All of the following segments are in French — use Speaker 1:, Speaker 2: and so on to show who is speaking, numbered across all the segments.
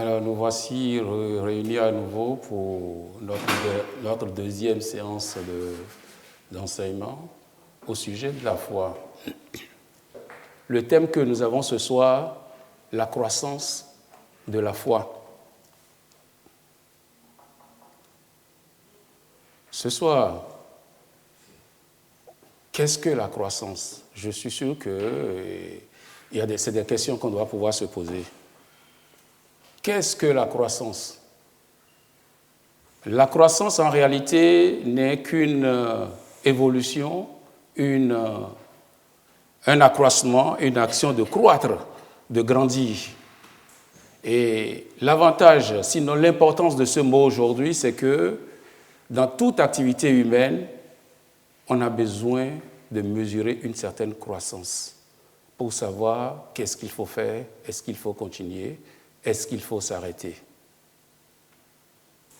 Speaker 1: Alors, nous voici réunis à nouveau pour notre deuxième séance d'enseignement au sujet de la foi. Le thème que nous avons ce soir, la croissance de la foi. Ce soir, qu'est-ce que la croissance? Je suis sûr que c'est des questions qu'on doit pouvoir se poser. Qu'est-ce que la croissance? La croissance, en réalité, n'est qu'une évolution, un accroissement, une action de croître, de grandir. Et l'avantage, sinon l'importance de ce mot aujourd'hui, c'est que dans toute activité humaine, on a besoin de mesurer une certaine croissance pour savoir qu'est-ce qu'il faut faire, est-ce qu'il faut continuer, est-ce qu'il faut s'arrêter.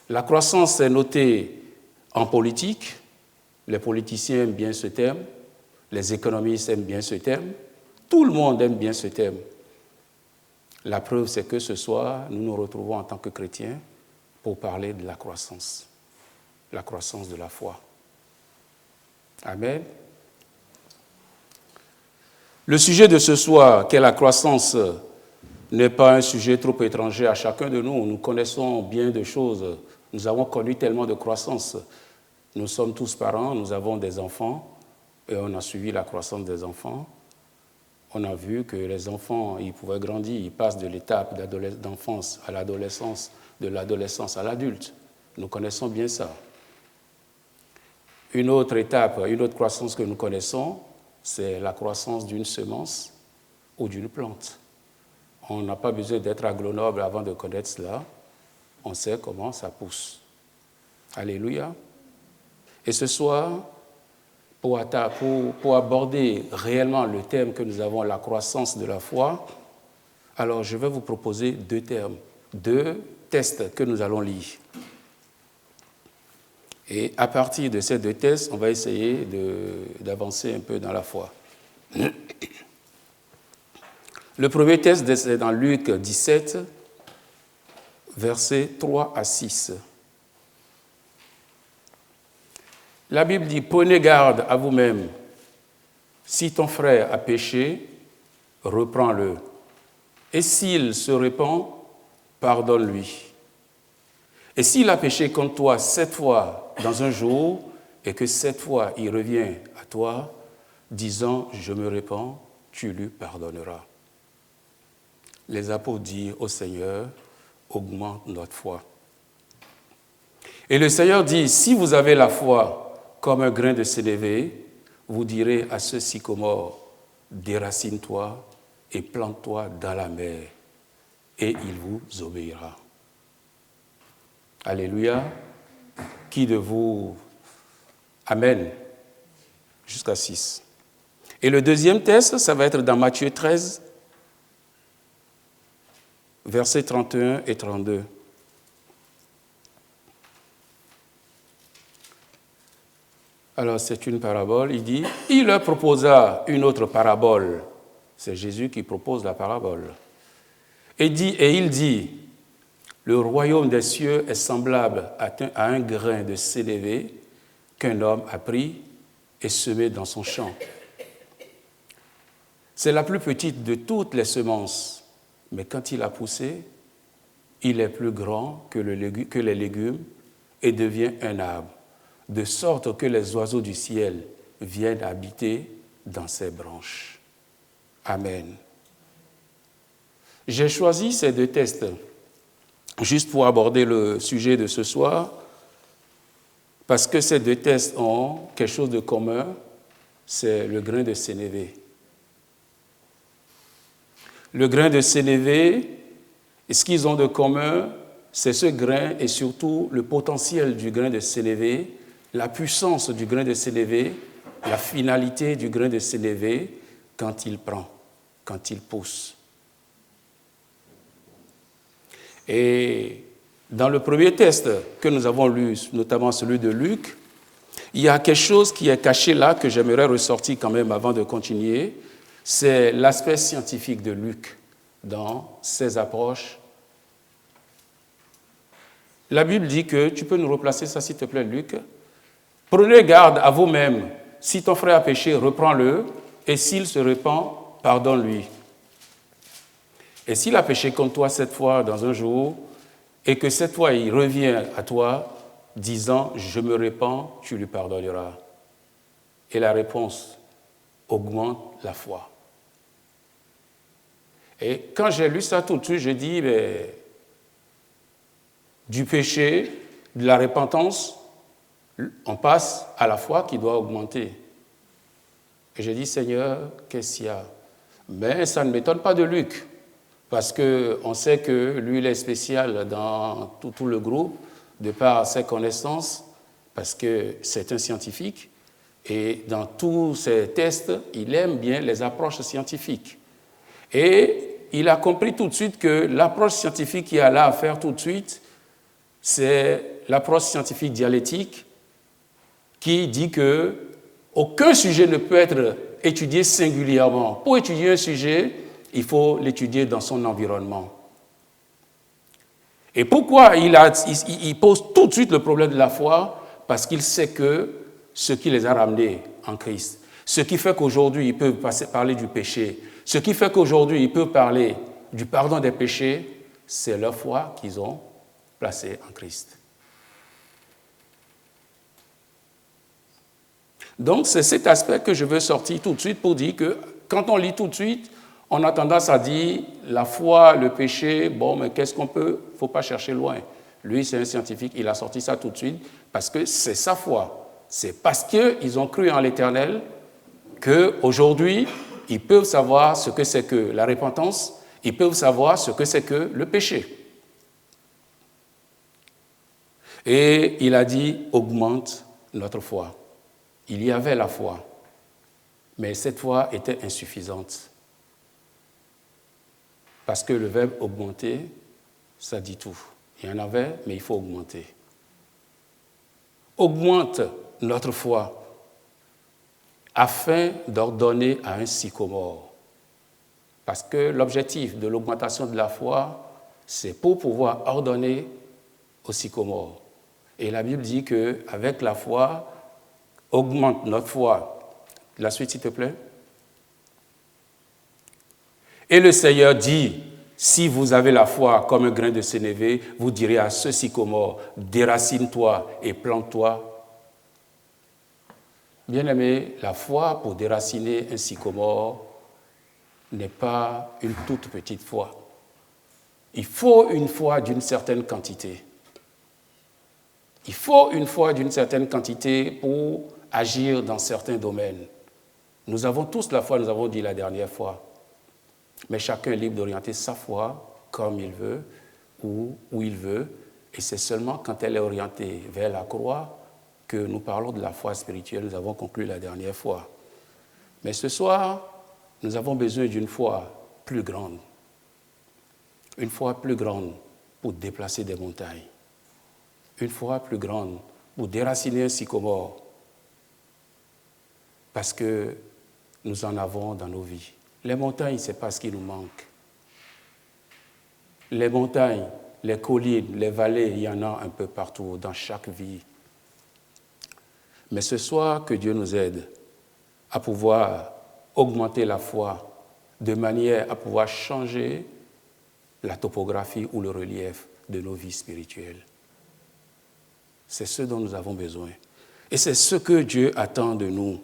Speaker 1: La croissance est notée en politique, les politiciens aiment bien ce terme, les économistes aiment bien ce terme, tout le monde aime bien ce terme. La preuve, c'est que ce soir, nous nous retrouvons en tant que chrétiens pour parler de la croissance de la foi. Amen. Le sujet de ce soir, qu'est la croissance, n'est pas un sujet trop étranger à chacun de nous. Nous connaissons bien de choses. Nous avons connu tellement de croissance. Nous sommes tous parents, nous avons des enfants et on a suivi la croissance des enfants. On a vu que les enfants, ils pouvaient grandir, ils passent de l'étape d'enfance à l'adolescence, de l'adolescence à l'adulte. Nous connaissons bien ça. Une autre étape, une autre croissance que nous connaissons, c'est la croissance d'une semence ou d'une plante. On n'a pas besoin d'être agronome avant de connaître cela. On sait comment ça pousse. Alléluia. Et ce soir, pour aborder réellement le thème que nous avons, la croissance de la foi, alors je vais vous proposer deux tests que nous allons lire. Et à partir de ces deux tests, on va essayer d'avancer un peu dans la foi. Le premier test est dans Luc 17, versets 3 à 6. La Bible dit « Prenez garde à vous-même. Si ton frère a péché, reprends-le. Et s'il se repent, pardonne-lui. Et s'il a péché contre toi 7 fois dans un jour, et que 7 fois il revient à toi, disant « Je me repens », tu lui pardonneras. Les apôtres dirent au Seigneur, augmente notre foi. Et le Seigneur dit, si vous avez la foi comme un grain de sénévé, vous direz à ce sycomore, déracine-toi et plante-toi dans la mer, et il vous obéira. Alléluia. Qui de vous... Amen. Jusqu'à 6. Et le deuxième test, ça va être dans Matthieu 13, versets 31 et 32. Alors, c'est une parabole. Il dit, il leur proposa une autre parabole. C'est Jésus qui propose la parabole. Et il dit, le royaume des cieux est semblable à un grain de sénévé qu'un homme a pris et semé dans son champ. C'est la plus petite de toutes les semences. Mais quand il a poussé, il est plus grand que les légumes et devient un arbre, de sorte que les oiseaux du ciel viennent habiter dans ses branches. Amen. J'ai choisi ces deux textes juste pour aborder le sujet de ce soir, parce que ces deux textes ont quelque chose de commun, c'est le grain de sénévé. Le grain de sénévé, ce qu'ils ont de commun, c'est ce grain et surtout le potentiel du grain de sénévé, la puissance du grain de sénévé, la finalité du grain de sénévé quand il prend, quand il pousse. Et dans le premier test que nous avons lu, notamment celui de Luc, il y a quelque chose qui est caché là que j'aimerais ressortir quand même avant de continuer. C'est l'aspect scientifique de Luc dans ses approches La Bible dit que, tu peux nous replacer ça s'il te plaît, Luc. Prenez garde à vous-même. Si ton frère a péché, reprends-le. Et s'il se repent, pardonne-lui. Et s'il a péché contre toi cette fois dans un jour, et que cette fois il revient à toi, disant « Je me repens », tu lui pardonneras. Et la réponse augmente la foi. Et quand j'ai lu ça tout de suite, je dis du péché, de la repentance, on passe à la foi qui doit augmenter. Et j'ai dit, Seigneur, qu'est-ce qu'il y a? Mais ça ne m'étonne pas de Luc, parce qu'on sait que lui, il est spécial dans tout le groupe, de par ses connaissances, parce que c'est un scientifique, et dans tous ses tests, il aime bien les approches scientifiques. Et il a compris tout de suite que l'approche scientifique qu'il y a là à faire tout de suite, c'est l'approche scientifique dialectique qui dit que aucun sujet ne peut être étudié singulièrement. Pour étudier un sujet, il faut l'étudier dans son environnement. Et pourquoi il pose tout de suite le problème de la foi? Parce qu'il sait que ce qui les a ramenés en Christ, ce qui fait qu'aujourd'hui ils peuvent parler du péché, ce qui fait qu'aujourd'hui ils peuvent parler du pardon des péchés, c'est leur foi qu'ils ont placée en Christ. Donc c'est cet aspect que je veux sortir tout de suite pour dire que quand on lit tout de suite, on a tendance à dire la foi, le péché, bon, mais qu'est-ce qu'on peut? Il ne faut pas chercher loin. Lui, c'est un scientifique, il a sorti ça tout de suite parce que c'est sa foi. C'est parce qu'ils ont cru en l'Éternel qu'aujourd'hui, ils peuvent savoir ce que c'est que la repentance, ils peuvent savoir ce que c'est que le péché. Et il a dit, augmente notre foi. Il y avait la foi, mais cette foi était insuffisante. Parce que le verbe augmenter, ça dit tout. Il y en avait, mais il faut augmenter. Augmente notre foi afin d'ordonner à un sycomore. Parce que l'objectif de l'augmentation de la foi, c'est pour pouvoir ordonner au sycomore. Et la Bible dit qu'avec la foi, augmente notre foi. La suite, s'il te plaît. Et le Seigneur dit, si vous avez la foi comme un grain de sénévé, vous direz à ce sycomore, déracine-toi et plante-toi. Bien-aimé, la foi pour déraciner un sycomore n'est pas une toute petite foi. Il faut une foi d'une certaine quantité. Il faut une foi d'une certaine quantité pour agir dans certains domaines. Nous avons tous la foi, nous avons dit la dernière fois. Mais chacun est libre d'orienter sa foi comme il veut, ou où il veut. Et c'est seulement quand elle est orientée vers la croix que nous parlons de la foi spirituelle. Nous avons conclu la dernière fois. Mais ce soir, nous avons besoin d'une foi plus grande. Une foi plus grande pour déplacer des montagnes. Une foi plus grande pour déraciner un sycomore. Parce que nous en avons dans nos vies. Les montagnes, ce n'est pas ce qui nous manque. Les montagnes, les collines, les vallées, il y en a un peu partout dans chaque vie. Mais ce soir, que Dieu nous aide à pouvoir augmenter la foi de manière à pouvoir changer la topographie ou le relief de nos vies spirituelles. C'est ce dont nous avons besoin. Et c'est ce que Dieu attend de nous.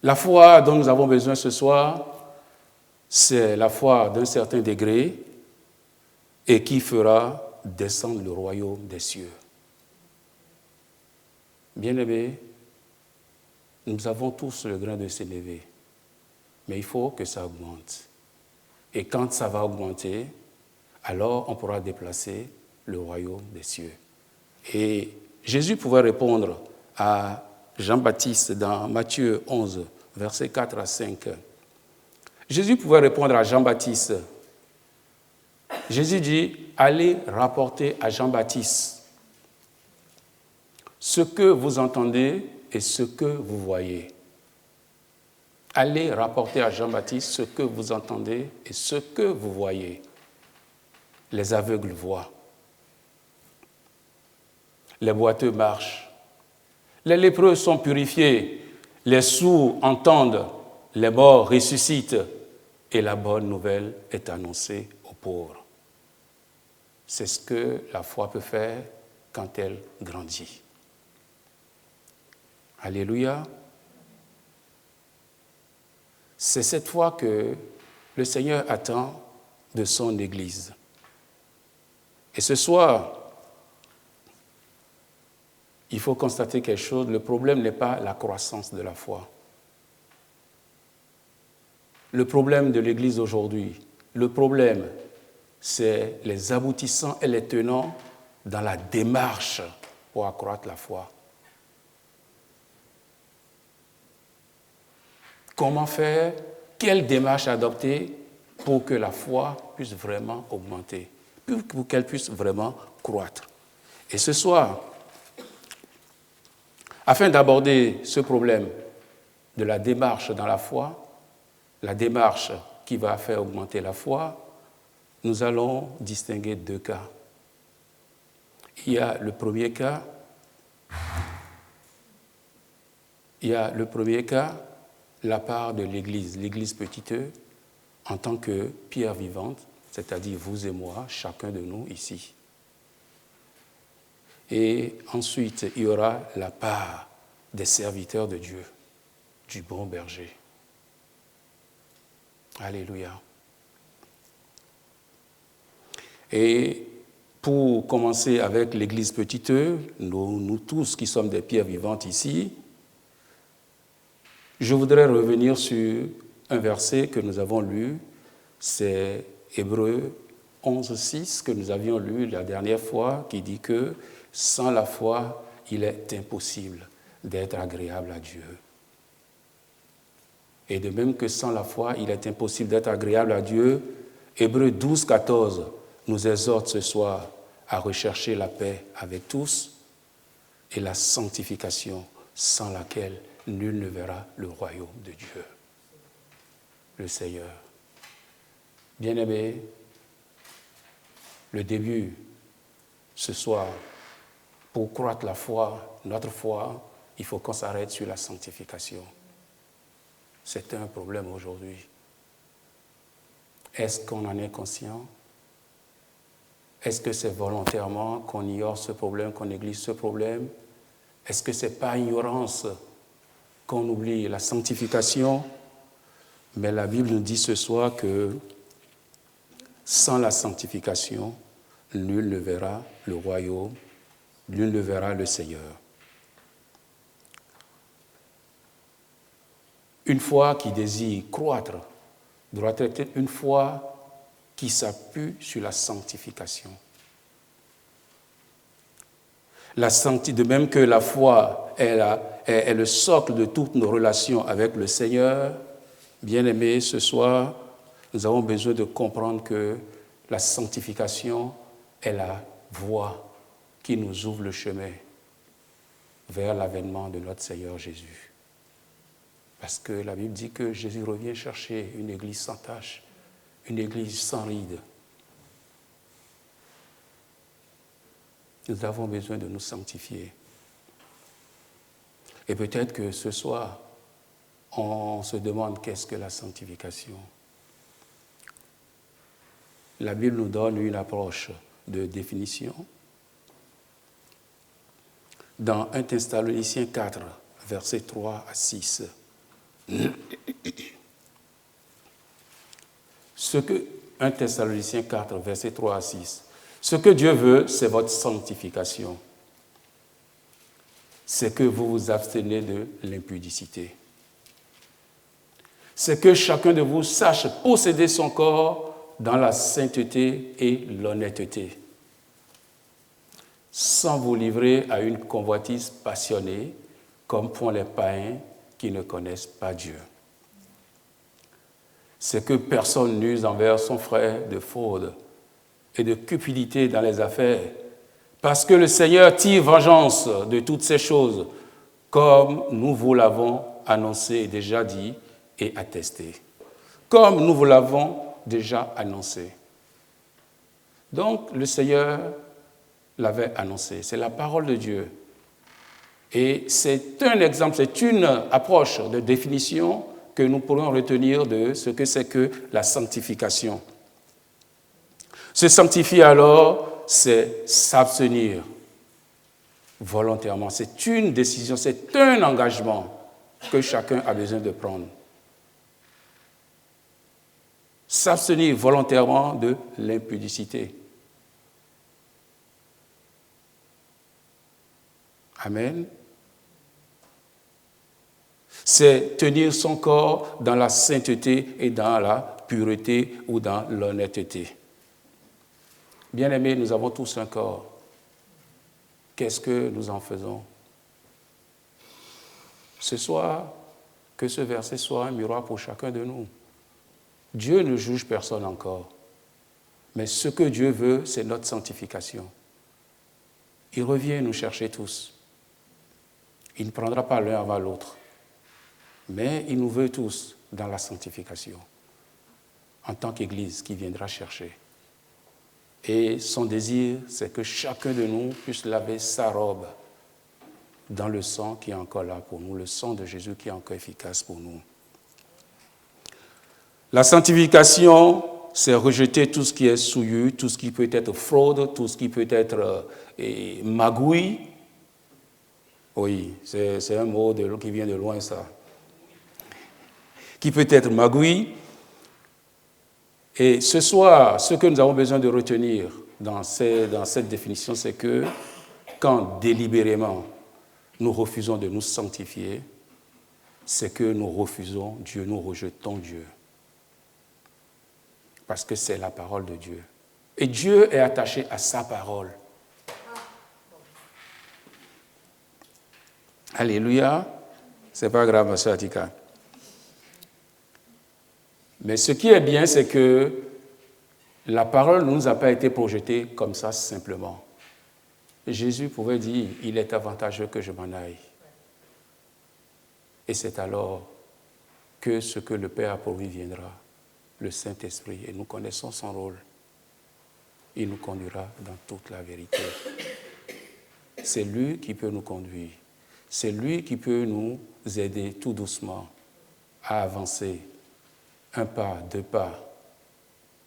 Speaker 1: La foi dont nous avons besoin ce soir, c'est la foi d'un certain degré et qui fera descendre le royaume des cieux. Bien-aimés, nous avons tous le grain de sénévé, mais il faut que ça augmente. Et quand ça va augmenter, alors on pourra déplacer le royaume des cieux. Et Jésus pouvait répondre à Jean-Baptiste dans Matthieu 11, versets 4 à 5. Jésus pouvait répondre à Jean-Baptiste. Jésus dit, allez rapporter à Jean-Baptiste ce que vous entendez et ce que vous voyez. Allez rapporter à Jean-Baptiste ce que vous entendez et ce que vous voyez. Les aveugles voient, les boiteux marchent, les lépreux sont purifiés, les sourds entendent, les morts ressuscitent et la bonne nouvelle est annoncée aux pauvres. C'est ce que la foi peut faire quand elle grandit. Alléluia. C'est cette foi que le Seigneur attend de son Église. Et ce soir, il faut constater quelque chose, le problème n'est pas la croissance de la foi. Le problème de l'Église aujourd'hui, le problème, c'est les aboutissants et les tenants dans la démarche pour accroître la foi. Comment faire? Quelle démarche adopter pour que la foi puisse vraiment augmenter, pour qu'elle puisse vraiment croître? Et ce soir, afin d'aborder ce problème de la démarche dans la foi, la démarche qui va faire augmenter la foi, nous allons distinguer deux cas. Il y a le premier cas, la part de l'Église, l'Église petite, en tant que pierre vivante, c'est-à-dire vous et moi, chacun de nous ici. Et ensuite, il y aura la part des serviteurs de Dieu, du bon berger. Alléluia. Et pour commencer avec l'Église petite, nous tous qui sommes des pierres vivantes ici, je voudrais revenir sur un verset que nous avons lu, c'est Hébreux 11:6 que nous avions lu la dernière fois, qui dit que sans la foi, il est impossible d'être agréable à Dieu. Et de même que sans la foi, il est impossible d'être agréable à Dieu, Hébreux 12:14 nous exhorte ce soir à rechercher la paix avec tous et la sanctification sans laquelle nul ne verra le royaume de Dieu, le Seigneur. Bien-aimés, le début, ce soir, pour croître la foi, notre foi, il faut qu'on s'arrête sur la sanctification. C'est un problème aujourd'hui. Est-ce qu'on en est conscient? Est-ce que c'est volontairement qu'on ignore ce problème, qu'on néglige ce problème? Est-ce que ce n'est pas ignorance qu'on oublie la sanctification? Mais la Bible nous dit ce soir que sans la sanctification, nul ne verra le royaume, nul ne verra le Seigneur. Une foi qui désire croître doit être une foi qui s'appuie sur la sanctification. De même que la foi est le socle de toutes nos relations avec le Seigneur, bien-aimés, ce soir, nous avons besoin de comprendre que la sanctification est la voie qui nous ouvre le chemin vers l'avènement de notre Seigneur Jésus. Parce que la Bible dit que Jésus revient chercher une église sans tache, une église sans ride. Nous avons besoin de nous sanctifier. Et peut-être que ce soir, on se demande qu'est-ce que la sanctification. La Bible nous donne une approche de définition. Dans 1 Thessaloniciens 4, versets 3 à 6. Ce que 1 Thessaloniciens 4, versets 3 à 6. Ce que Dieu veut, c'est votre sanctification. C'est que vous vous abstenez de l'impudicité. C'est que chacun de vous sache posséder son corps dans la sainteté et l'honnêteté, sans vous livrer à une convoitise passionnée, comme font les païens qui ne connaissent pas Dieu. C'est que personne n'use envers son frère de fraude et de cupidité dans les affaires, parce que le Seigneur tire vengeance de toutes ces choses, comme nous vous l'avons annoncé et déjà dit et attesté. Comme nous vous l'avons déjà annoncé. Donc, le Seigneur l'avait annoncé. C'est la parole de Dieu. Et c'est un exemple, c'est une approche de définition que nous pourrions retenir de ce que c'est que la sanctification. Se sanctifier alors, c'est s'abstenir volontairement. C'est une décision, c'est un engagement que chacun a besoin de prendre. S'abstenir volontairement de l'impudicité. Amen. C'est tenir son corps dans la sainteté et dans la pureté ou dans l'honnêteté. Bien-aimés, nous avons tous un corps. Qu'est-ce que nous en faisons? Ce soir, que ce verset soit un miroir pour chacun de nous. Dieu ne juge personne encore. Mais ce que Dieu veut, c'est notre sanctification. Il revient nous chercher tous. Il ne prendra pas l'un avant l'autre. Mais il nous veut tous dans la sanctification, en tant qu'Église qui viendra chercher. Et son désir, c'est que chacun de nous puisse laver sa robe dans le sang qui est encore là pour nous, le sang de Jésus qui est encore efficace pour nous. La sanctification, c'est rejeter tout ce qui est souillure, tout ce qui peut être fraude, tout ce qui peut être magouille. Oui, c'est un mot qui vient de loin, ça. Qui peut être magouille. Et ce soir, ce que nous avons besoin de retenir dans cette définition, c'est que quand délibérément nous refusons de nous sanctifier, c'est que nous refusons Dieu, nous rejetons Dieu. Parce que c'est la parole de Dieu. Et Dieu est attaché à sa parole. Alléluia. C'est pas grave, ma soeur Atika. Mais ce qui est bien, c'est que la parole ne nous a pas été projetée comme ça simplement. Jésus pouvait dire, il est avantageux que je m'en aille. Et c'est alors que ce que le Père a pourvu viendra, le Saint-Esprit, et nous connaissons son rôle. Il nous conduira dans toute la vérité. C'est lui qui peut nous conduire. C'est lui qui peut nous aider tout doucement à avancer. Un pas, deux pas,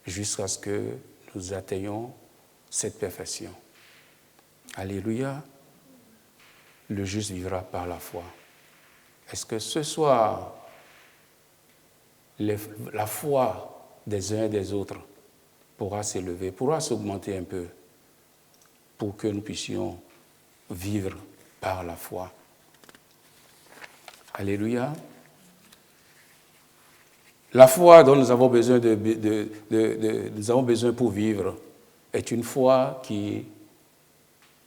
Speaker 1: jusqu'à ce que nous atteignions cette perfection. Alléluia. Le juste vivra par la foi. Est-ce que ce soir, la foi des uns et des autres pourra s'élever, pourra s'augmenter un peu pour que nous puissions vivre par la foi? Alléluia. La foi dont nous avons besoin, nous avons besoin pour vivre est une foi qui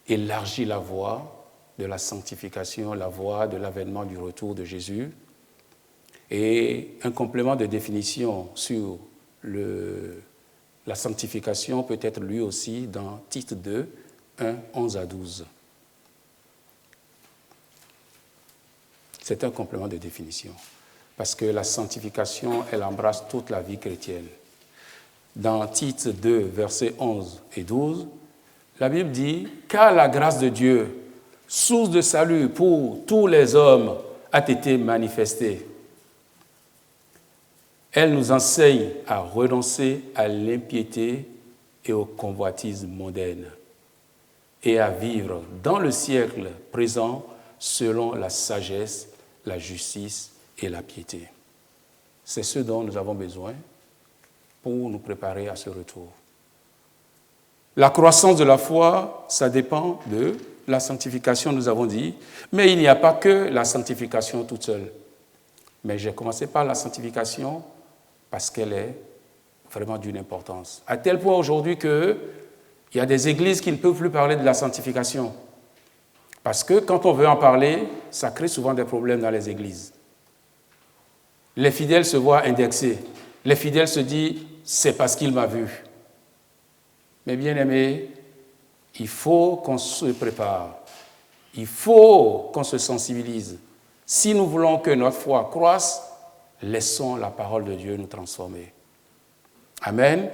Speaker 1: élargit la voie de la sanctification, la voie de l'avènement du retour de Jésus. Et un complément de définition sur la sanctification peut être lui aussi dans Tite 2, 1, 11 à 12. C'est un complément de définition. Parce que la sanctification, elle embrasse toute la vie chrétienne. Dans Tite 2, versets 11 et 12, la Bible dit « Car la grâce de Dieu, source de salut pour tous les hommes, a été manifestée. Elle nous enseigne à renoncer à l'impiété et aux convoitises mondaines et à vivre dans le siècle présent selon la sagesse, la justice et la piété. » C'est ce dont nous avons besoin pour nous préparer à ce retour. La croissance de la foi, ça dépend de la sanctification, nous avons dit, mais il n'y a pas que la sanctification toute seule. Mais j'ai commencé par la sanctification parce qu'elle est vraiment d'une importance. À tel point aujourd'hui qu'il y a des églises qui ne peuvent plus parler de la sanctification. Parce que quand on veut en parler, ça crée souvent des problèmes dans les églises. Les fidèles se voient indexés. Les fidèles se disent, c'est parce qu'il m'a vu. Mais bien aimés, il faut qu'on se prépare. Il faut qu'on se sensibilise. Si nous voulons que notre foi croisse, laissons la parole de Dieu nous transformer. Amen.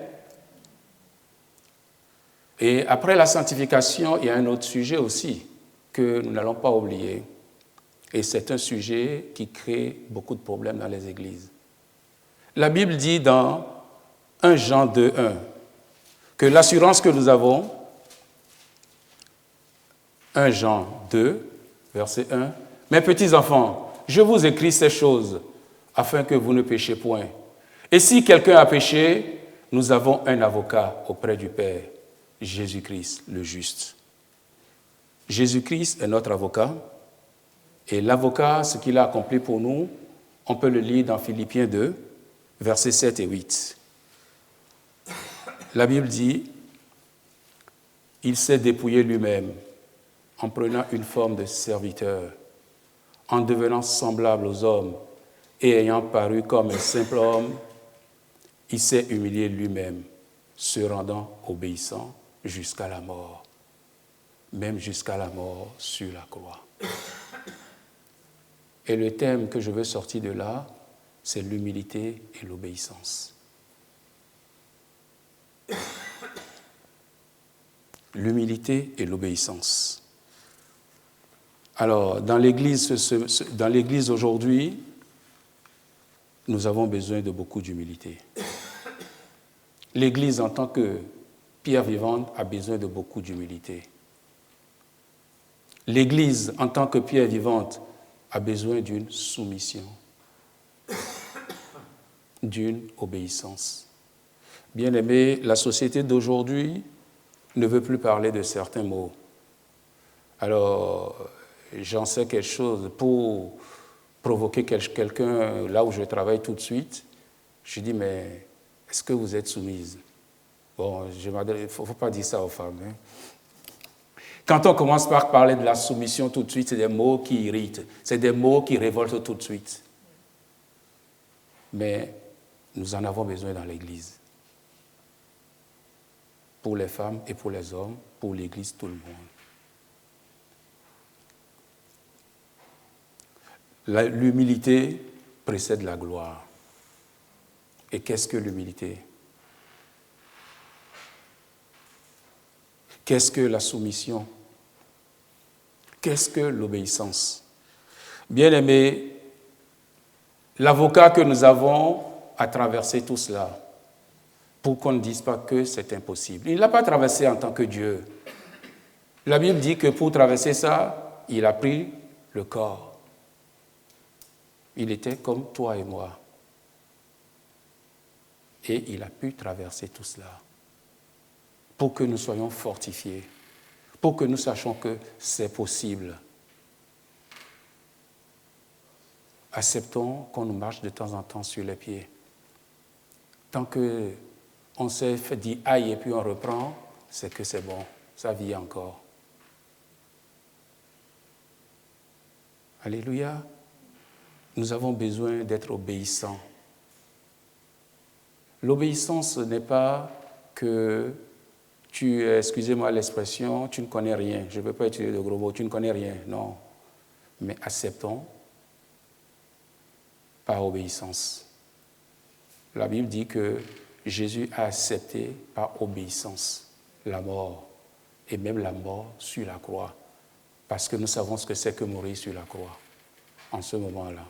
Speaker 1: Et après la sanctification, il y a un autre sujet aussi que nous n'allons pas oublier. Et c'est un sujet qui crée beaucoup de problèmes dans les églises. La Bible dit dans 1 Jean 2,1 que l'assurance que nous avons, 1 Jean 2, verset 1, « Mes petits enfants, je vous écris ces choses afin que vous ne péchiez point. Et si quelqu'un a péché, nous avons un avocat auprès du Père, Jésus-Christ le juste. » Jésus-Christ est notre avocat. Et l'avocat, ce qu'il a accompli pour nous, on peut le lire dans Philippiens 2, versets 7 et 8. La Bible dit, « Il s'est dépouillé lui-même en prenant une forme de serviteur, en devenant semblable aux hommes et ayant paru comme un simple homme, il s'est humilié lui-même, se rendant obéissant jusqu'à la mort, même jusqu'à la mort sur la croix. » Et le thème que je veux sortir de là, c'est l'humilité et l'obéissance. L'humilité et l'obéissance. Alors, dans l'Église aujourd'hui, nous avons besoin de beaucoup d'humilité. L'Église, en tant que pierre vivante, a besoin de beaucoup d'humilité. L'Église, en tant que pierre vivante, a besoin d'une soumission, d'une obéissance. Bien-aimés, la société d'aujourd'hui ne veut plus parler de certains mots. Alors, j'en sais quelque chose pour provoquer quelqu'un là où je travaille tout de suite. Je dis, mais est-ce que vous êtes soumise? Bon, il ne faut pas dire ça aux femmes. Hein. Quand on commence par parler de la soumission tout de suite, c'est des mots qui irritent, c'est des mots qui révoltent tout de suite. Mais nous en avons besoin dans l'Église. Pour les femmes et pour les hommes, pour l'Église, tout le monde. L'humilité précède la gloire. Et qu'est-ce que l'humilité? Qu'est-ce que la soumission? Qu'est-ce que l'obéissance? Bien-aimés, l'avocat que nous avons a traversé tout cela pour qu'on ne dise pas que c'est impossible. Il ne l'a pas traversé en tant que Dieu. La Bible dit que pour traverser ça, il a pris le corps. Il était comme toi et moi. Et il a pu traverser tout cela pour que nous soyons fortifiés, pour que nous sachions que c'est possible. Acceptons qu'on nous marche de temps en temps sur les pieds. Tant qu'on s'est fait dire aïe et puis on reprend, c'est que c'est bon, ça vit encore. Alléluia. Nous avons besoin d'être obéissants. L'obéissance, ce n'est pas que excusez-moi l'expression, tu ne connais rien. Je ne veux pas utiliser de gros mots, tu ne connais rien. Non. Mais acceptons par obéissance. La Bible dit que Jésus a accepté par obéissance la mort, et même la mort sur la croix, parce que nous savons ce que c'est que mourir sur la croix, en ce moment-là.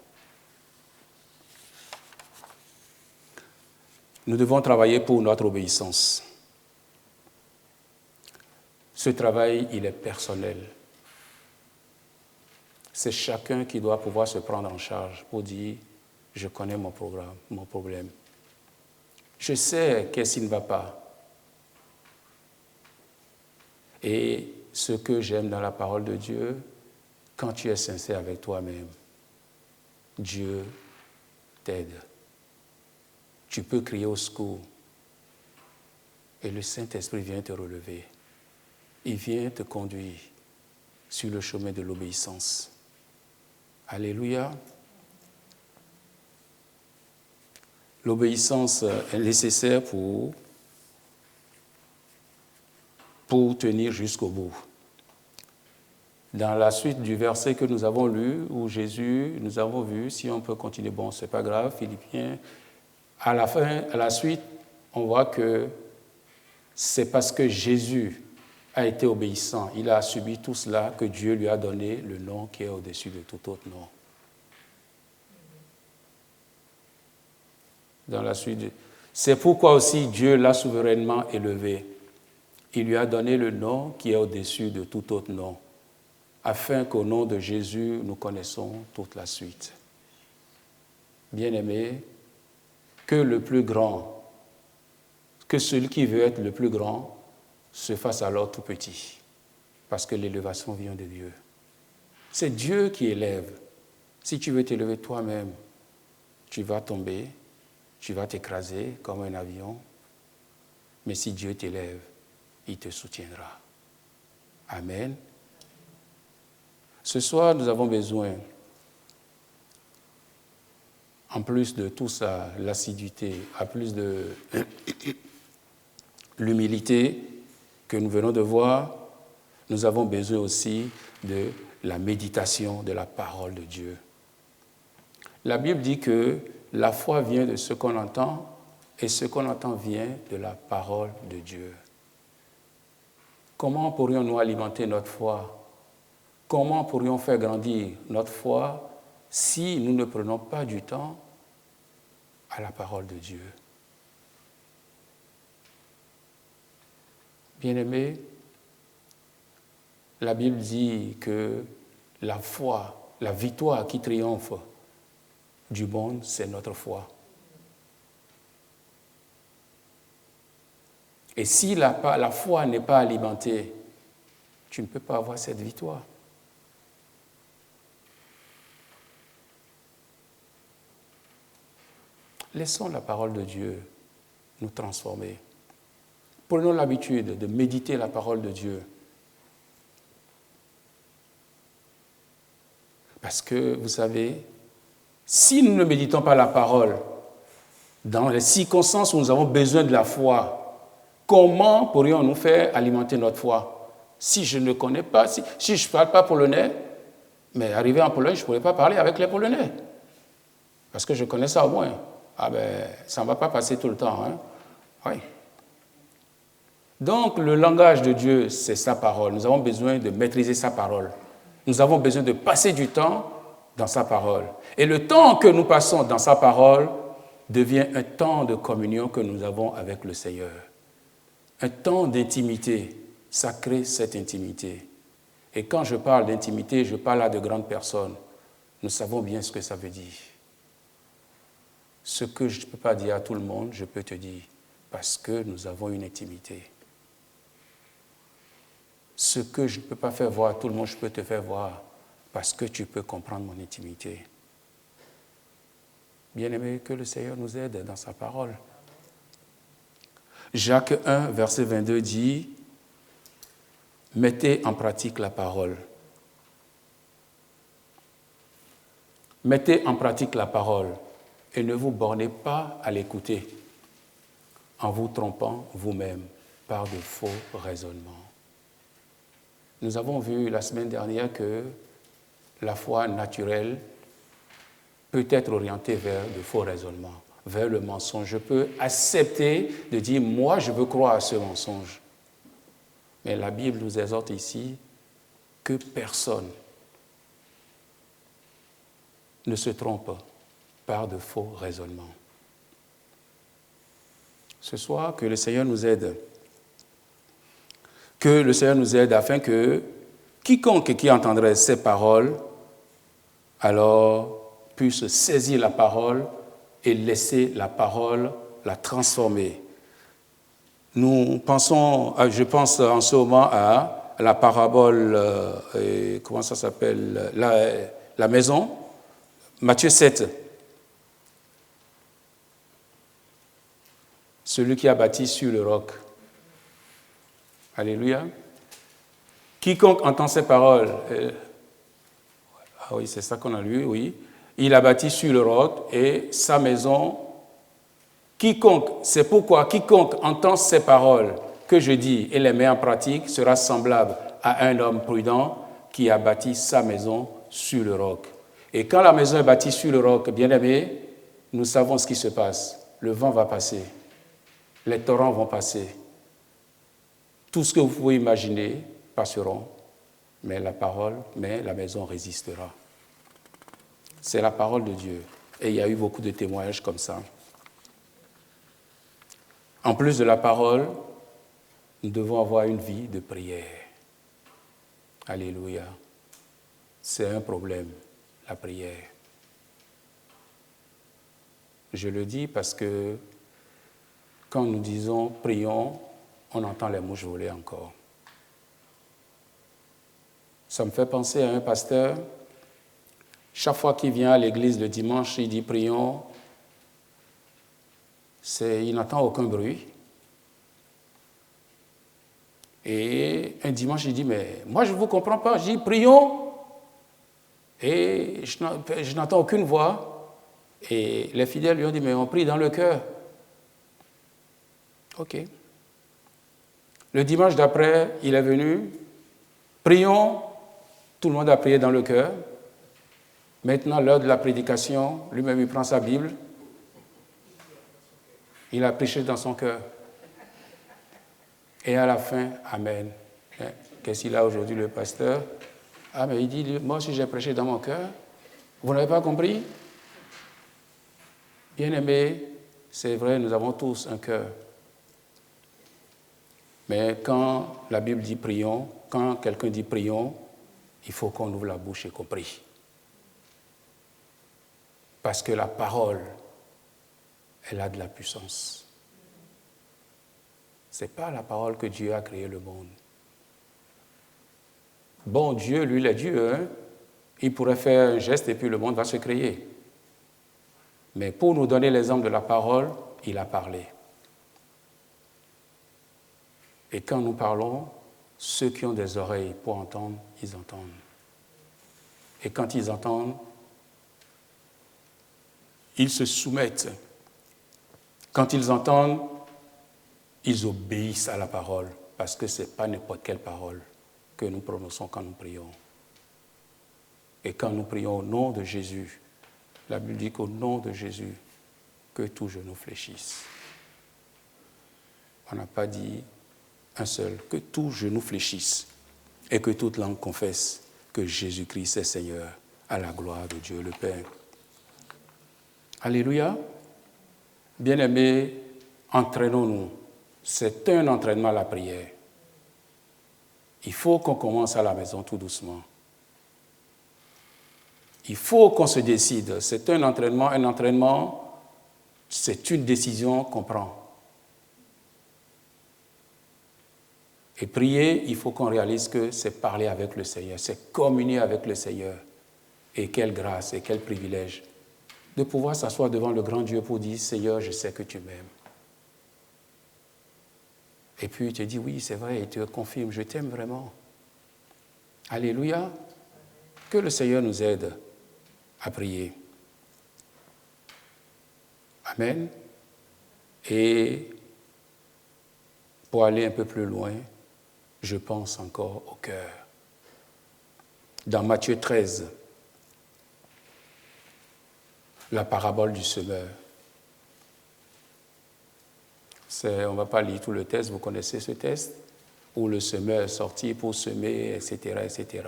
Speaker 1: Nous devons travailler pour notre obéissance. Ce travail, il est personnel. C'est chacun qui doit pouvoir se prendre en charge pour dire « je connais mon problème. Je sais qu'est-ce qui ne va pas. » Et ce que j'aime dans la parole de Dieu, quand tu es sincère avec toi-même, Dieu t'aide. Tu peux crier au secours et le Saint-Esprit vient te relever. Il vient te conduire sur le chemin de l'obéissance. Alléluia. L'obéissance est nécessaire pour tenir jusqu'au bout. Dans la suite du verset que nous avons lu, où Jésus, nous avons vu, si on peut continuer, bon, c'est pas grave, Philippiens, à la suite, on voit que c'est parce que Jésus a été obéissant, il a subi tout cela, que Dieu lui a donné le nom qui est au-dessus de tout autre nom. Dans la suite, c'est pourquoi aussi Dieu l'a souverainement élevé. Il lui a donné le nom qui est au-dessus de tout autre nom, afin qu'au nom de Jésus, nous connaissons toute la suite. Bien-aimés, que le plus grand, que celui qui veut être le plus grand, se fasse alors tout petit, parce que l'élévation vient de Dieu. C'est Dieu qui élève. Si tu veux t'élever toi-même, tu vas tomber, tu vas t'écraser comme un avion, mais si Dieu t'élève, il te soutiendra. Amen. Ce soir, nous avons besoin, en plus de tout ça, l'assiduité, en plus de l'humilité que nous venons de voir, nous avons besoin aussi de la méditation de la parole de Dieu. La Bible dit que la foi vient de ce qu'on entend et ce qu'on entend vient de la parole de Dieu. Comment pourrions-nous alimenter notre foi? Comment pourrions-nous faire grandir notre foi si nous ne prenons pas du temps à la parole de Dieu? Bien-aimés, la Bible dit que la foi, la victoire qui triomphe du monde, c'est notre foi. Et si la foi n'est pas alimentée, tu ne peux pas avoir cette victoire. Laissons la parole de Dieu nous transformer. Prenons l'habitude de méditer la parole de Dieu. Parce que, vous savez, si nous ne méditons pas la parole, dans les circonstances où nous avons besoin de la foi, comment pourrions-nous faire alimenter notre foi? Si je ne connais pas, si je ne parle pas polonais, mais arrivé en Pologne, je ne pourrais pas parler avec les Polonais. Parce que je connais ça au moins. Ah ben, ça ne va pas passer tout le temps. Hein? Oui. Donc, le langage de Dieu, c'est sa parole. Nous avons besoin de maîtriser sa parole. Nous avons besoin de passer du temps dans sa parole. Et le temps que nous passons dans sa parole devient un temps de communion que nous avons avec le Seigneur. Un temps d'intimité. Ça crée cette intimité. Et quand je parle d'intimité, je parle à de grandes personnes. Nous savons bien ce que ça veut dire. Ce que je ne peux pas dire à tout le monde, je peux te dire, parce que nous avons une intimité. Ce que je ne peux pas faire voir à tout le monde, je peux te faire voir, parce que tu peux comprendre mon intimité. Bien-aimé, que le Seigneur nous aide dans sa parole. Jacques 1, verset 22 dit, « Mettez en pratique la parole. » Mettez en pratique la parole et ne vous bornez pas à l'écouter en vous trompant vous-même par de faux raisonnements. Nous avons vu la semaine dernière que la foi naturelle peut être orientée vers de faux raisonnements, vers le mensonge. Je peux accepter de dire, moi, je veux croire à ce mensonge. Mais la Bible nous exhorte ici que personne ne se trompe par de faux raisonnements. Ce soir, que le Seigneur nous aide. Que le Seigneur nous aide afin que quiconque qui entendrait ces paroles, alors puisse saisir la parole et laisser la parole la transformer. Nous pensons, je pense en ce moment à la parabole, comment ça s'appelle, la maison, Matthieu 7. Celui qui a bâti sur le roc. Alléluia. Quiconque entend ces paroles, ah oui, c'est ça qu'on a lu, oui. Il a bâti sur le roc et sa maison. C'est pourquoi quiconque entend ces paroles que je dis et les met en pratique sera semblable à un homme prudent qui a bâti sa maison sur le roc. Et quand la maison est bâtie sur le roc, bien aimé, nous savons ce qui se passe. Le vent va passer, les torrents vont passer, Tout ce que vous pouvez imaginer passeront, mais la maison résistera. C'est la parole de Dieu. Et il y a eu beaucoup de témoignages comme ça. En plus de la parole, nous devons avoir une vie de prière. Alléluia. C'est un problème, la prière. Je le dis parce que quand nous disons prions, on entend les mouches voler encore. Ça me fait penser à un pasteur. Chaque fois qu'il vient à l'église le dimanche, il dit prions. Il n'entend aucun bruit. Et un dimanche, il dit, mais moi je ne vous comprends pas. Je dis prions. Et je n'entends aucune voix. Et les fidèles lui ont dit, mais on prie dans le cœur. OK. Le dimanche d'après, il est venu. Prions. Tout le monde a prié dans le cœur. Maintenant, l'heure de la prédication, lui-même, il prend sa Bible. Il a prêché dans son cœur. Et à la fin, Amen. Qu'est-ce qu'il a aujourd'hui, le pasteur? Ah, mais il dit, moi aussi j'ai prêché dans mon cœur. Vous n'avez pas compris? Bien-aimés, c'est vrai, nous avons tous un cœur. Mais quand la Bible dit prions, quand quelqu'un dit prions, il faut qu'on ouvre la bouche et qu'on prie. Parce que la parole, elle a de la puissance. Ce n'est pas la parole que Dieu a créé le monde. Bon, Dieu, lui, il est Dieu. Hein? Il pourrait faire un geste et puis le monde va se créer. Mais pour nous donner l'exemple de la parole, il a parlé. Et quand nous parlons, ceux qui ont des oreilles pour entendre, ils entendent. Et quand ils entendent, ils se soumettent. Quand ils entendent, ils obéissent à la parole, parce que ce n'est pas n'importe quelle parole que nous prononçons quand nous prions. Et quand nous prions au nom de Jésus, la Bible dit qu'au nom de Jésus, que tout genou fléchisse. On n'a pas dit un seul, que tout genou fléchisse et que toute langue confesse que Jésus-Christ est Seigneur, à la gloire de Dieu le Père. Alléluia. Bien-aimés, entraînons-nous. C'est un entraînement à la prière. Il faut qu'on commence à la maison tout doucement. Il faut qu'on se décide. C'est un entraînement, c'est une décision qu'on prend. Et prier, il faut qu'on réalise que c'est parler avec le Seigneur, c'est communier avec le Seigneur. Et quelle grâce et quel privilège de pouvoir s'asseoir devant le grand Dieu pour dire « Seigneur, je sais que tu m'aimes ». Et puis il te dit « Oui, c'est vrai » et il te confirme « Je t'aime vraiment ». Alléluia. Que le Seigneur nous aide à prier. Amen. Et pour aller un peu plus loin, je pense encore au cœur. Dans Matthieu 13, la parabole du semeur. On ne va pas lire tout le texte, vous connaissez ce texte, où le semeur est sorti pour semer, etc., etc.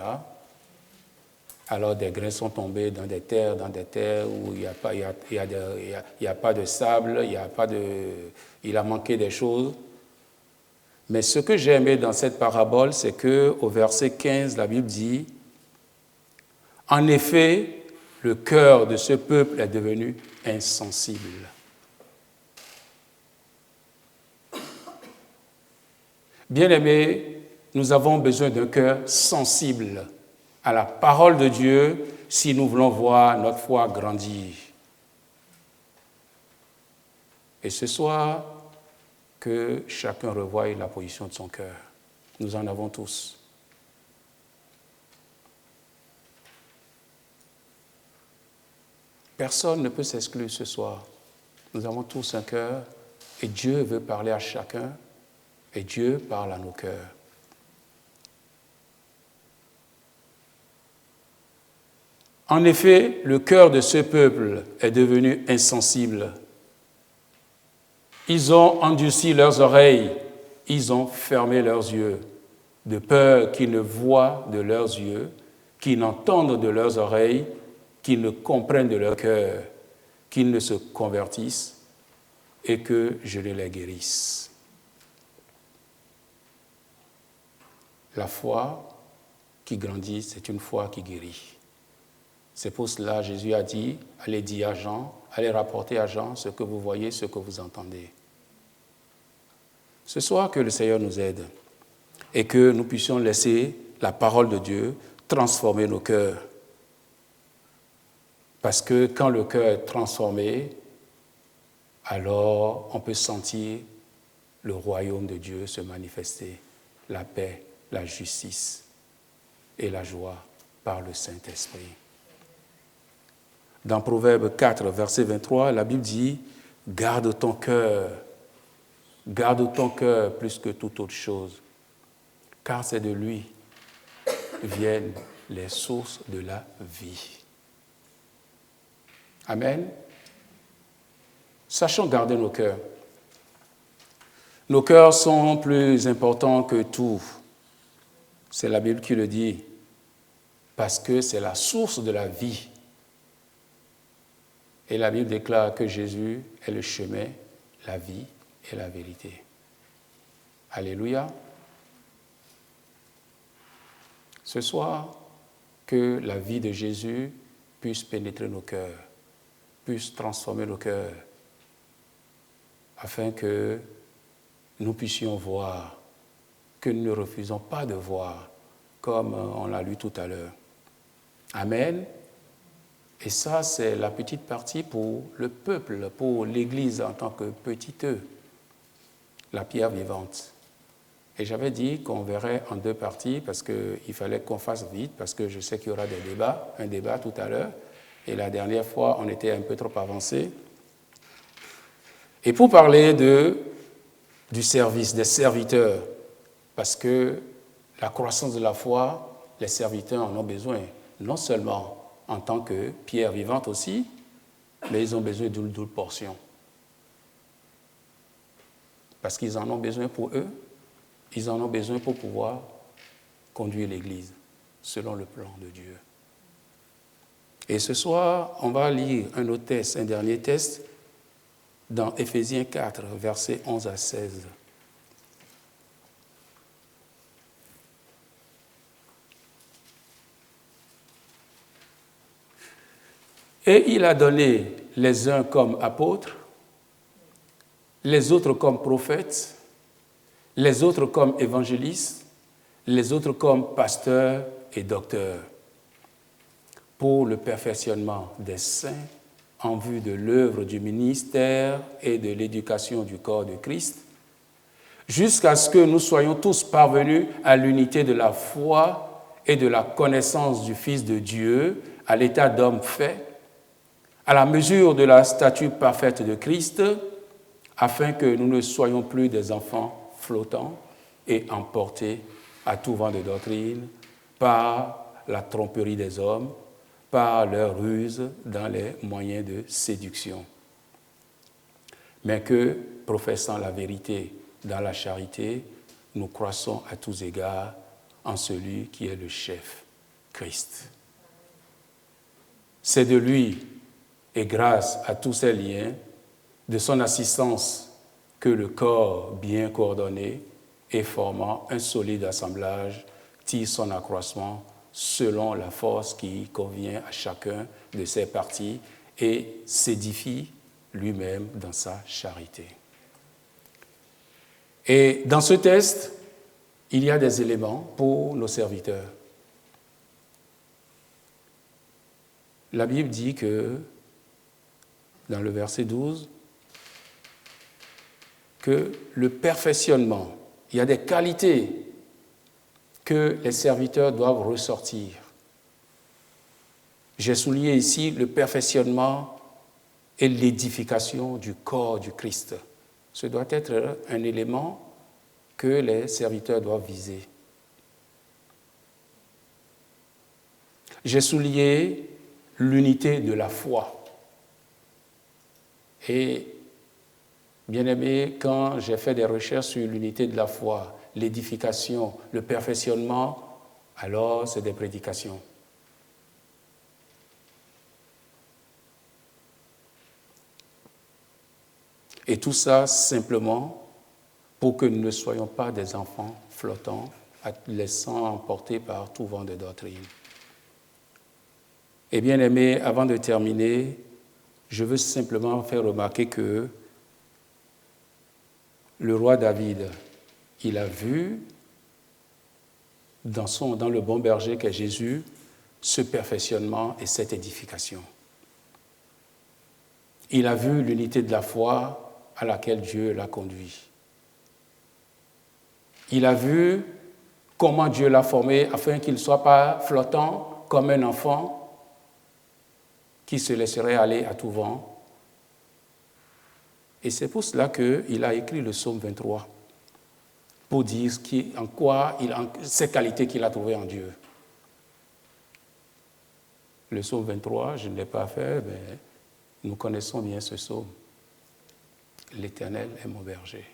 Speaker 1: Alors des grains sont tombés dans des terres où il n'y a pas de sable, il a manqué des choses. Mais ce que j'ai aimé dans cette parabole, c'est qu'au verset 15, la Bible dit « En effet, le cœur de ce peuple est devenu insensible. » Bien-aimés, nous avons besoin d'un cœur sensible à la parole de Dieu si nous voulons voir notre foi grandir. Et ce soir, que chacun revoie la position de son cœur. Nous en avons tous. Personne ne peut s'exclure ce soir. Nous avons tous un cœur et Dieu veut parler à chacun et Dieu parle à nos cœurs. En effet, le cœur de ce peuple est devenu insensible. Ils ont endurci leurs oreilles, ils ont fermé leurs yeux, de peur qu'ils ne voient de leurs yeux, qu'ils n'entendent de leurs oreilles, qu'ils ne comprennent de leur cœur, qu'ils ne se convertissent et que je ne les guérisse. La foi qui grandit, c'est une foi qui guérit. C'est pour cela que Jésus a dit, allez dire à Jean, allez rapporter à Jean ce que vous voyez, ce que vous entendez. Ce soir, que le Seigneur nous aide et que nous puissions laisser la parole de Dieu transformer nos cœurs. Parce que quand le cœur est transformé, alors on peut sentir le royaume de Dieu se manifester, la paix, la justice et la joie par le Saint-Esprit. Dans Proverbe 4, verset 23, la Bible dit « Garde ton cœur plus que toute autre chose, car c'est de lui viennent les sources de la vie. » Amen. Sachons garder nos cœurs. Nos cœurs sont plus importants que tout. C'est la Bible qui le dit, parce que c'est la source de la vie. Et la Bible déclare que Jésus est le chemin, la vie et la vérité. Alléluia. Ce soir, que la vie de Jésus puisse pénétrer nos cœurs, puisse transformer nos cœurs, afin que nous puissions voir, que nous ne refusons pas de voir, comme on l'a lu tout à l'heure. Amen. Et ça, c'est la petite partie pour le peuple, pour l'Église en tant que petit E, la pierre vivante. Et j'avais dit qu'on verrait en deux parties parce qu'il fallait qu'on fasse vite, parce que je sais qu'il y aura des débats, un débat tout à l'heure. Et la dernière fois, on était un peu trop avancé. Et pour parler du service, des serviteurs, parce que la croissance de la foi, les serviteurs en ont besoin, non seulement en tant que pierre vivante aussi, mais ils ont besoin d'une double portion. Parce qu'ils en ont besoin pour eux, ils en ont besoin pour pouvoir conduire l'Église selon le plan de Dieu. Et ce soir, on va lire un autre texte, un dernier texte, dans Éphésiens 4, versets 11 à 16. Et il a donné les uns comme apôtres, les autres comme prophètes, les autres comme évangélistes, les autres comme pasteurs et docteurs, pour le perfectionnement des saints en vue de l'œuvre du ministère et de l'éducation du corps de Christ, jusqu'à ce que nous soyons tous parvenus à l'unité de la foi et de la connaissance du Fils de Dieu, à l'état d'homme fait, à la mesure de la stature parfaite de Christ, afin que nous ne soyons plus des enfants flottants et emportés à tout vent de doctrine par la tromperie des hommes, par leur ruse dans les moyens de séduction. Mais que, professant la vérité dans la charité, nous croissons à tous égards en celui qui est le chef, Christ. C'est de lui, et grâce à tous ces liens, de son assistance, que le corps bien coordonné et formant un solide assemblage tire son accroissement selon la force qui convient à chacun de ses parties et s'édifie lui-même dans sa charité. Et dans ce texte, il y a des éléments pour nos serviteurs. La Bible dit que, dans le verset 12, que le perfectionnement, il y a des qualités que les serviteurs doivent ressortir. J'ai souligné ici le perfectionnement et l'édification du corps du Christ. Ce doit être un élément que les serviteurs doivent viser. J'ai souligné l'unité de la foi. Et Bien-aimés, quand j'ai fait des recherches sur l'unité de la foi, l'édification, le perfectionnement, alors c'est des prédications. Et tout ça simplement pour que nous ne soyons pas des enfants flottants, laissant emporter par tout vent de doctrine. Et bien aimé, avant de terminer, je veux simplement faire remarquer que le roi David, il a vu dans le bon berger qu'est Jésus ce perfectionnement et cette édification. Il a vu l'unité de la foi à laquelle Dieu l'a conduit. Il a vu comment Dieu l'a formé afin qu'il ne soit pas flottant comme un enfant qui se laisserait aller à tout vent. Et c'est pour cela qu'il a écrit le psaume 23, pour dire ces qualités qu'il a trouvées en Dieu. Le psaume 23, je ne l'ai pas fait, mais nous connaissons bien ce psaume. L'Éternel est mon berger.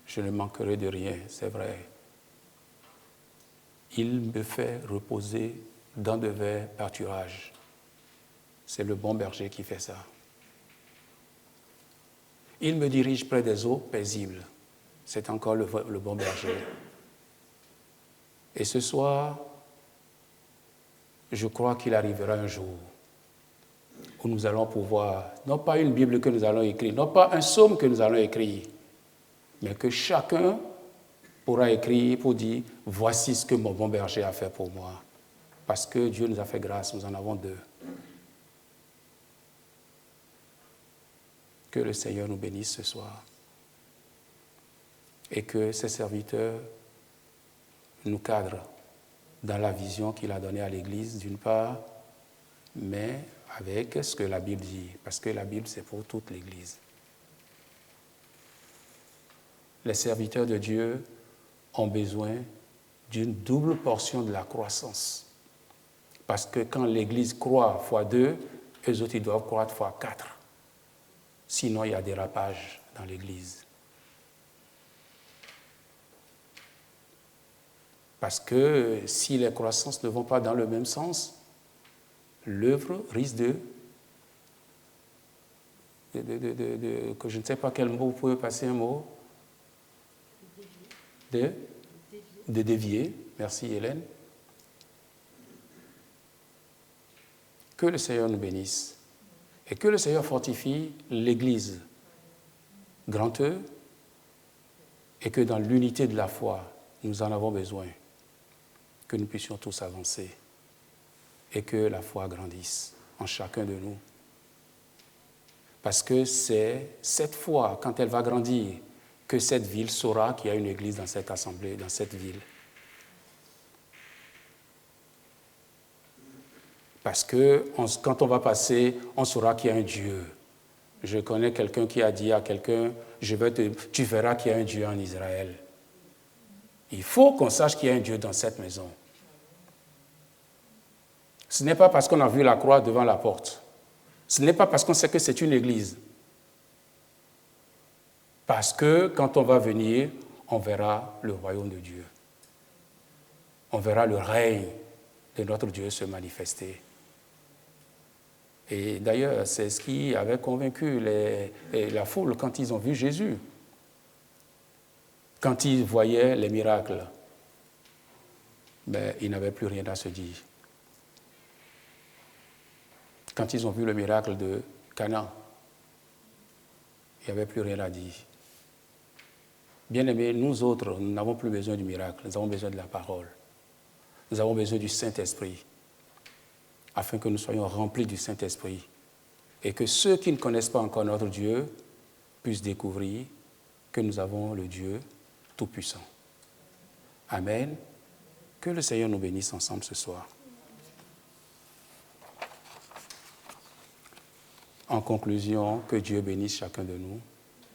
Speaker 1: Je ne manquerai de rien, c'est vrai. Il me fait reposer dans de verts pâturages. C'est le bon berger qui fait ça. Il me dirige près des eaux paisibles. C'est encore le bon berger. Et ce soir, je crois qu'il arrivera un jour où nous allons pouvoir, non pas une Bible que nous allons écrire, non pas un psaume que nous allons écrire, mais que chacun pourra écrire pour dire « Voici ce que mon bon berger a fait pour moi ». Parce que Dieu nous a fait grâce, nous en avons deux. Que le Seigneur nous bénisse ce soir et que ses serviteurs nous cadrent dans la vision qu'il a donnée à l'Église, d'une part, mais avec ce que la Bible dit, parce que la Bible, c'est pour toute l'Église. Les serviteurs de Dieu ont besoin d'une double portion de la croissance. Parce que quand l'Église croît fois 2, eux autres, ils doivent croître fois 4. Sinon, il y a dérapage dans l'Église. Parce que si les croissances ne vont pas dans le même sens, l'œuvre risque que je ne sais pas quel mot, vous pouvez passer un mot, de dévier. Merci Hélène. Que le Seigneur nous bénisse et que le Seigneur fortifie l'Église grand E et que dans l'unité de la foi, nous en avons besoin, que nous puissions tous avancer et que la foi grandisse en chacun de nous. Parce que c'est cette foi, quand elle va grandir, que cette ville saura qu'il y a une église dans cette assemblée, dans cette ville. Parce que quand on va passer, on saura qu'il y a un Dieu. Je connais quelqu'un qui a dit à quelqu'un, tu verras qu'il y a un Dieu en Israël. Il faut qu'on sache qu'il y a un Dieu dans cette maison. Ce n'est pas parce qu'on a vu la croix devant la porte. Ce n'est pas parce qu'on sait que c'est une église. Parce que quand on va venir, on verra le royaume de Dieu. On verra le règne de notre Dieu se manifester. Et d'ailleurs, c'est ce qui avait convaincu la foule quand ils ont vu Jésus. Quand ils voyaient les miracles, ils n'avaient plus rien à se dire. Quand ils ont vu le miracle de Cana, il n'y avait plus rien à dire. Bien-aimés, nous autres, nous n'avons plus besoin du miracle, nous avons besoin de la parole. Nous avons besoin du Saint-Esprit, afin que nous soyons remplis du Saint-Esprit et que ceux qui ne connaissent pas encore notre Dieu puissent découvrir que nous avons le Dieu Tout-Puissant. Amen. Que le Seigneur nous bénisse ensemble ce soir. En conclusion, que Dieu bénisse chacun de nous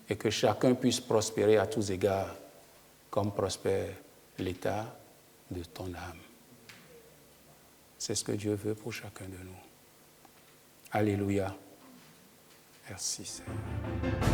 Speaker 1: et que chacun puisse prospérer à tous égards, comme prospère l'état de ton âme. C'est ce que Dieu veut pour chacun de nous. Alléluia. Merci Seigneur.